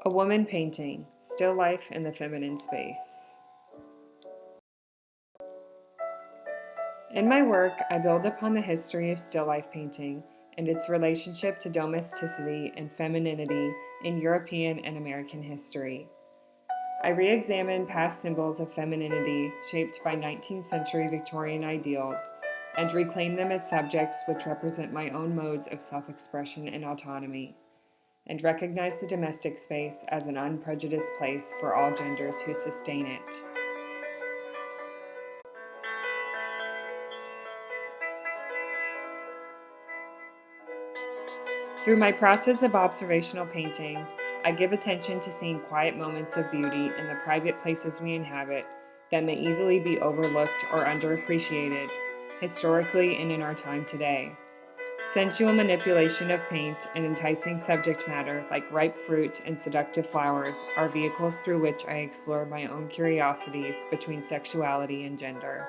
A woman painting, still life in the feminine space. In my work, I build upon the history of still life painting and its relationship to domesticity and femininity in European and American history. I re-examine past symbols of femininity shaped by 19th century Victorian ideals and reclaim them as subjects which represent my own modes of self-expression and autonomy, and recognize the domestic space as an unprejudiced place for all genders who sustain it. Through my process of observational painting, I give attention to seeing quiet moments of beauty in the private places we inhabit that may easily be overlooked or underappreciated, historically and in our time today. Sensual manipulation of paint and enticing subject matter like ripe fruit and seductive flowers are vehicles through which I explore my own curiosities between sexuality and gender.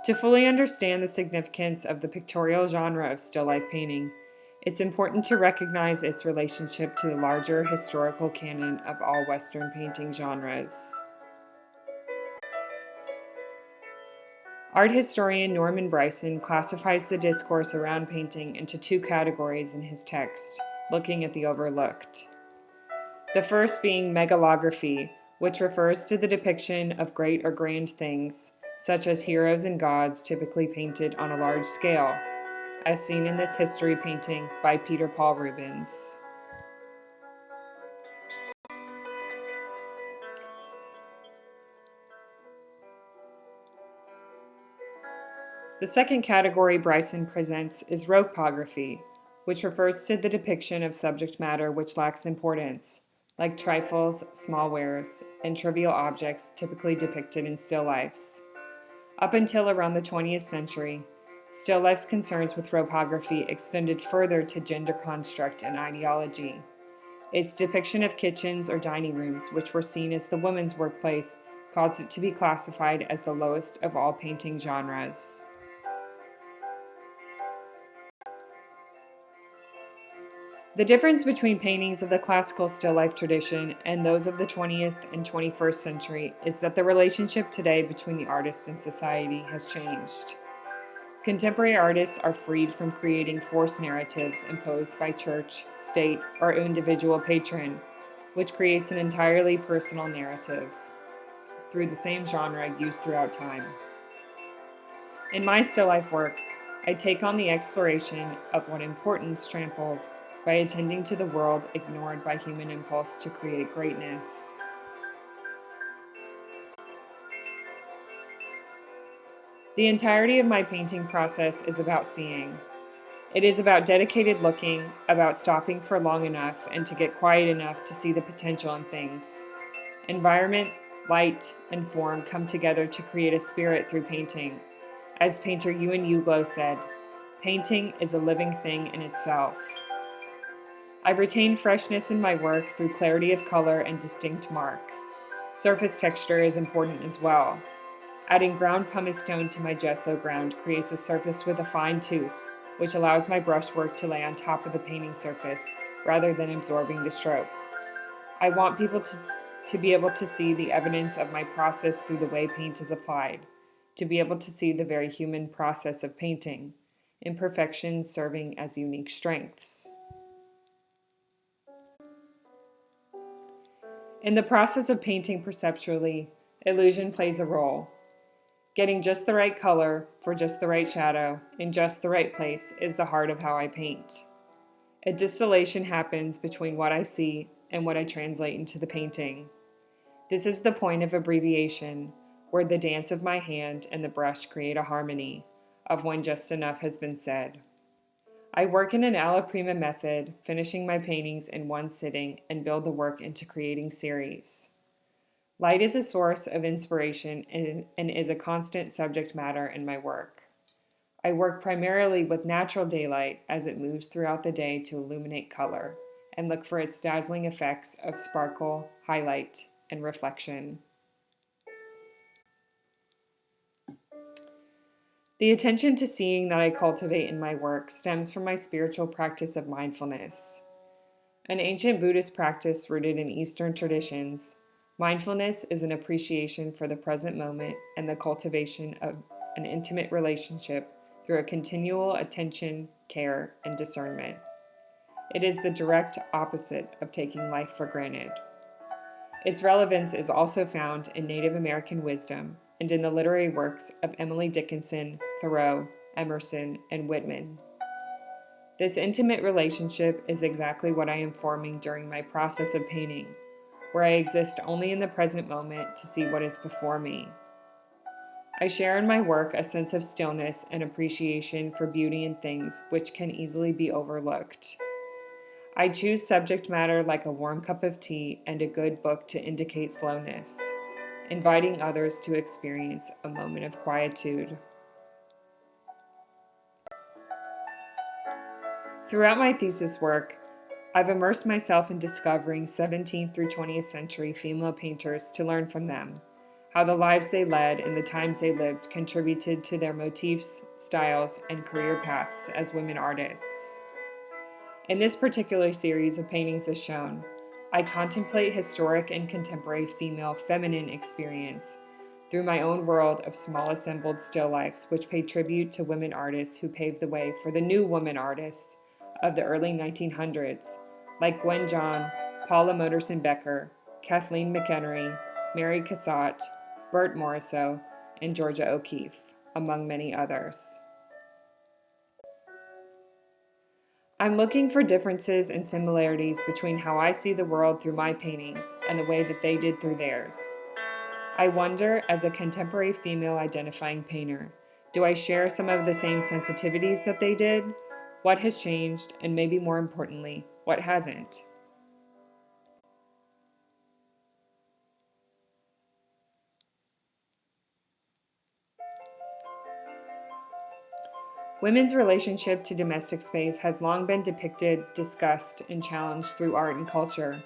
To fully understand the significance of the pictorial genre of still life painting, it's important to recognize its relationship to the larger historical canon of all Western painting genres. Art historian Norman Bryson classifies the discourse around painting into two categories in his text, looking at the overlooked. The first being megalography, which refers to the depiction of great or grand things, such as heroes and gods typically painted on a large scale, as seen in this history painting by Peter Paul Rubens. The second category Bryson presents is ropography, which refers to the depiction of subject matter which lacks importance, like trifles, small wares, and trivial objects typically depicted in still lifes. Up until around the 20th century, still life's concerns with ropography extended further to gender construct and ideology. Its depiction of kitchens or dining rooms, which were seen as the women's workplace, caused it to be classified as the lowest of all painting genres. The difference between paintings of the classical still life tradition and those of the 20th and 21st century is that the relationship today between the artist and society has changed. Contemporary artists are freed from creating forced narratives imposed by church, state, or individual patron, which creates an entirely personal narrative through the same genre used throughout time. In my still life work, I take on the exploration of what importance tramples by attending to the world ignored by human impulse to create greatness. The entirety of my painting process is about seeing. It is about dedicated looking, about stopping for long enough and to get quiet enough to see the potential in things. Environment, light, and form come together to create a spirit through painting. As painter Ewan Uglow said, painting is a living thing in itself. I've retained freshness in my work through clarity of color and distinct mark. Surface texture is important as well. Adding ground pumice stone to my gesso ground creates a surface with a fine tooth, which allows my brushwork to lay on top of the painting surface rather than absorbing the stroke. I want people to be able to see the evidence of my process through the way paint is applied, to be able to see the very human process of painting, imperfections serving as unique strengths. In the process of painting perceptually, illusion plays a role. Getting just the right color for just the right shadow in just the right place is the heart of how I paint. A distillation happens between what I see and what I translate into the painting. This is the point of abbreviation, where the dance of my hand and the brush create a harmony, of when just enough has been said. I work in an alla prima method, finishing my paintings in one sitting and build the work into creating series. Light is a source of inspiration and is a constant subject matter in my work. I work primarily with natural daylight as it moves throughout the day to illuminate color and look for its dazzling effects of sparkle, highlight, and reflection. The attention to seeing that I cultivate in my work stems from my spiritual practice of mindfulness. An ancient Buddhist practice rooted in Eastern traditions, mindfulness is an appreciation for the present moment and the cultivation of an intimate relationship through a continual attention, care, and discernment. It is the direct opposite of taking life for granted. Its relevance is also found in Native American wisdom and in the literary works of Emily Dickinson, Thoreau, Emerson, and Whitman. This intimate relationship is exactly what I am forming during my process of painting, where I exist only in the present moment to see what is before me. I share in my work a sense of stillness and appreciation for beauty in things which can easily be overlooked. I choose subject matter like a warm cup of tea and a good book to indicate slowness, inviting others to experience a moment of quietude. Throughout my thesis work, I've immersed myself in discovering 17th through 20th century female painters to learn from them, how the lives they led and the times they lived contributed to their motifs, styles, and career paths as women artists. In this particular series of paintings as shown, I contemplate historic and contemporary female feminine experience through my own world of small assembled still lifes which pay tribute to women artists who paved the way for the new woman artists of the early 1900s, like Gwen John, Paula Modersohn Becker, Kathleen McHenry, Mary Cassatt, Bert Morisot, and Georgia O'Keeffe, among many others. I'm looking for differences and similarities between how I see the world through my paintings and the way that they did through theirs. I wonder, as a contemporary female identifying painter, do I share some of the same sensitivities that they did? What has changed, and maybe more importantly, what hasn't? Women's relationship to domestic space has long been depicted, discussed, and challenged through art and culture,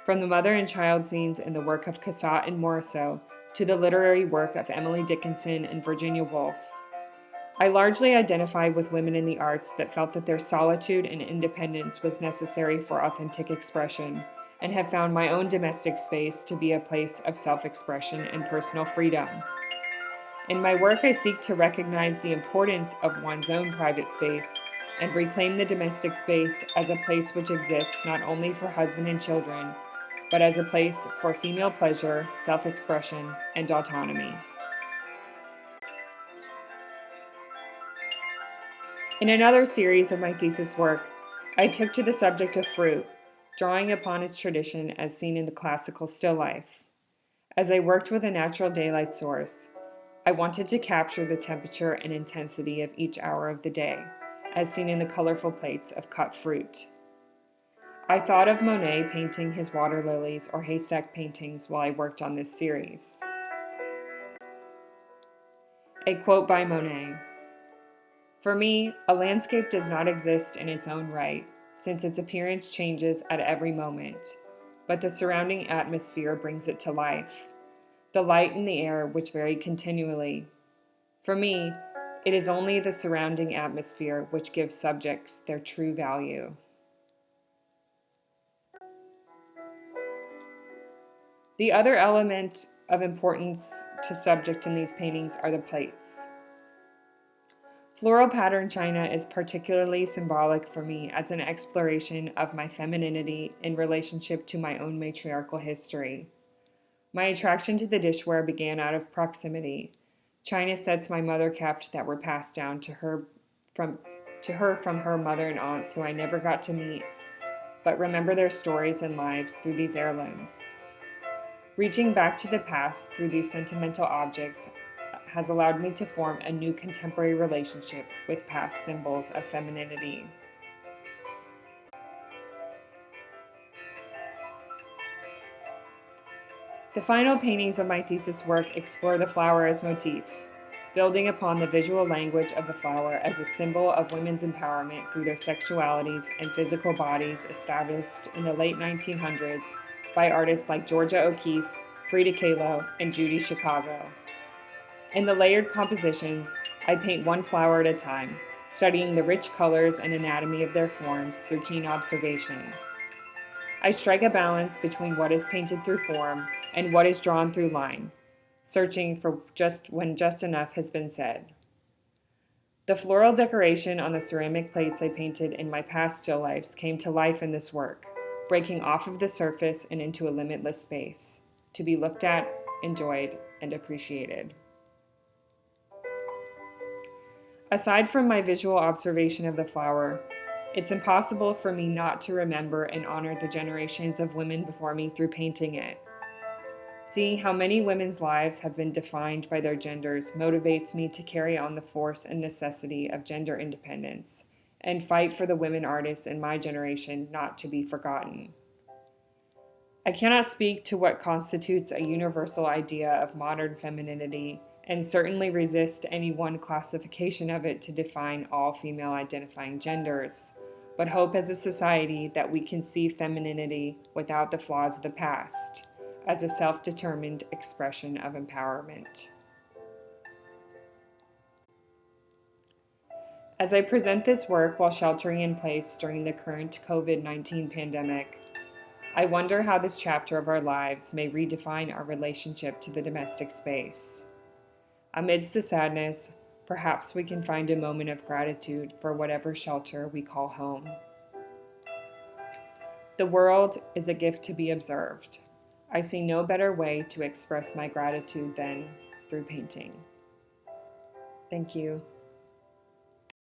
from the mother and child scenes in the work of Cassatt and Morisot to the literary work of Emily Dickinson and Virginia Woolf. I largely identify with women in the arts that felt that their solitude and independence was necessary for authentic expression, and have found my own domestic space to be a place of self-expression and personal freedom. In my work, I seek to recognize the importance of one's own private space and reclaim the domestic space as a place which exists not only for husband and children, but as a place for female pleasure, self-expression, and autonomy. In another series of my thesis work, I took to the subject of fruit, drawing upon its tradition as seen in the classical still life. As I worked with a natural daylight source, I wanted to capture the temperature and intensity of each hour of the day, as seen in the colorful plates of cut fruit. I thought of Monet painting his water lilies or haystack paintings while I worked on this series. A quote by Monet: "For me, a landscape does not exist in its own right, since its appearance changes at every moment, but the surrounding atmosphere brings it to life. The light and the air which vary continually. For me, it is only the surrounding atmosphere which gives subjects their true value." The other element of importance to subject in these paintings are the plates. Floral pattern china is particularly symbolic for me as an exploration of my femininity in relationship to my own matriarchal history. My attraction to the dishware began out of proximity. China sets my mother kept that were passed down to her from her mother and aunts who I never got to meet, but remember their stories and lives through these heirlooms. Reaching back to the past through these sentimental objects has allowed me to form a new contemporary relationship with past symbols of femininity. The final paintings of my thesis work explore the flower as motif, building upon the visual language of the flower as a symbol of women's empowerment through their sexualities and physical bodies established in the late 1900s by artists like Georgia O'Keeffe, Frida Kahlo, and Judy Chicago. In the layered compositions, I paint one flower at a time, studying the rich colors and anatomy of their forms through keen observation. I strike a balance between what is painted through form and what is drawn through line, searching for just when just enough has been said. The floral decoration on the ceramic plates I painted in my past still lifes came to life in this work, breaking off of the surface and into a limitless space, to be looked at, enjoyed, and appreciated. Aside from my visual observation of the flower, it's impossible for me not to remember and honor the generations of women before me through painting it. Seeing how many women's lives have been defined by their genders motivates me to carry on the force and necessity of gender independence and fight for the women artists in my generation not to be forgotten. I cannot speak to what constitutes a universal idea of modern femininity and certainly resist any one classification of it to define all female identifying genders, but hope as a society that we can see femininity without the flaws of the past, as a self-determined expression of empowerment. As I present this work while sheltering in place during the current COVID-19 pandemic, I wonder how this chapter of our lives may redefine our relationship to the domestic space. Amidst the sadness, perhaps we can find a moment of gratitude for whatever shelter we call home. The world is a gift to be observed. I see no better way to express my gratitude than through painting. Thank you.